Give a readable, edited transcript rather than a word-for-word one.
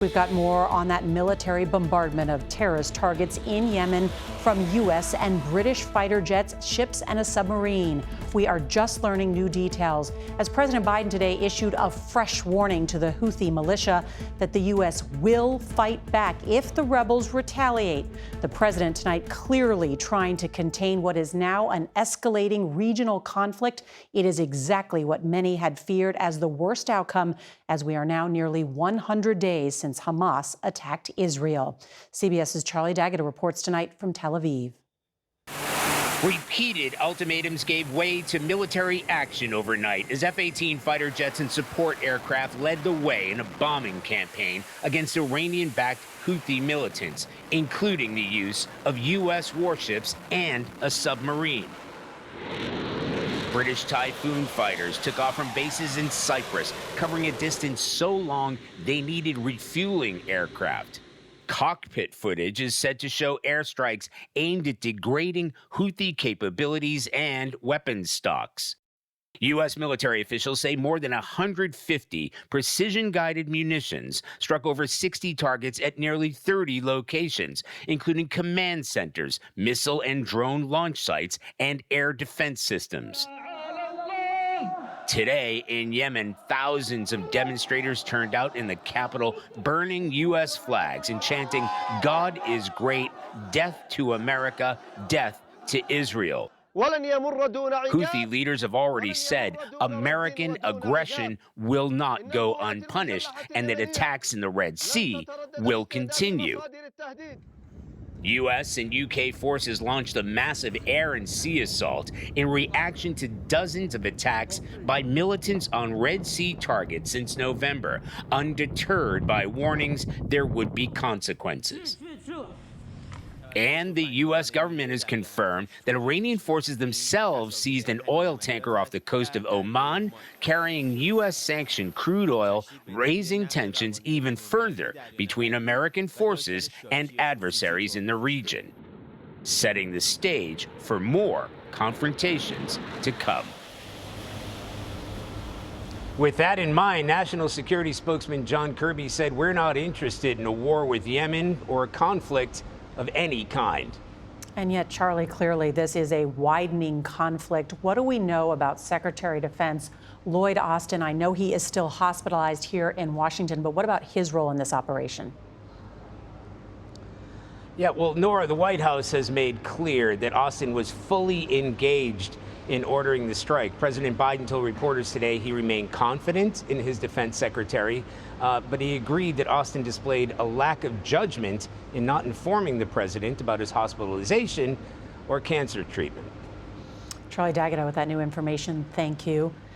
We've got more on that military bombardment of terrorist targets in Yemen from U.S. and British fighter jets, ships, and a submarine. We are just learning new details as President Biden today issued a fresh warning to the Houthi militia that the U.S. will fight back if the rebels retaliate. The president tonight clearly trying to contain what is now an escalating regional conflict. It is exactly what many had feared as the worst outcome, as we are now nearly 100 days since Hamas attacked Israel. CBS's Charlie D'Agata reports tonight from Tel Aviv. Repeated ultimatums gave way to military action overnight as F-18 fighter jets and support aircraft led the way in a bombing campaign against Iranian-backed Houthi militants, including the use of U.S. warships and a submarine. British Typhoon fighters took off from bases in Cyprus, covering a distance so long they needed refueling aircraft. Cockpit footage is said to show airstrikes aimed at degrading Houthi capabilities and weapons stocks. U.S. military officials say more than 150 precision-guided munitions struck over 60 targets at nearly 30 locations, including command centers, missile and drone launch sites, and air defense systems. Today in Yemen, thousands of demonstrators turned out in the capital, burning U.S. flags and chanting, "God is great, death to America, death to Israel." Houthi leaders have already said American aggression will not go unpunished and that attacks in the Red Sea will continue. U.S. and U.K. forces launched a massive air and sea assault in reaction to dozens of attacks by militants on Red Sea targets since November, undeterred by warnings there would be consequences. And the U.S. government has confirmed that Iranian forces themselves seized an oil tanker off the coast of Oman, carrying U.S.-sanctioned crude oil, raising tensions even further between American forces and adversaries in the region, setting the stage for more confrontations to come. With that in mind, National Security spokesman John Kirby said, "We're not interested in a war with Yemen or a conflict of any kind." And yet, Charlie, clearly this is a widening conflict. What do we know about Secretary of Defense Lloyd Austin? I know he is still hospitalized here in Washington, but what about his role in this operation? Yeah, well, Norah, the White House has made clear that Austin was fully engaged in ordering the strike. President Biden told reporters today he remained confident in his defense secretary, but he agreed that Austin displayed a lack of judgment in not informing the president about his hospitalization or cancer treatment. Charlie D'Agata with that new information. Thank you.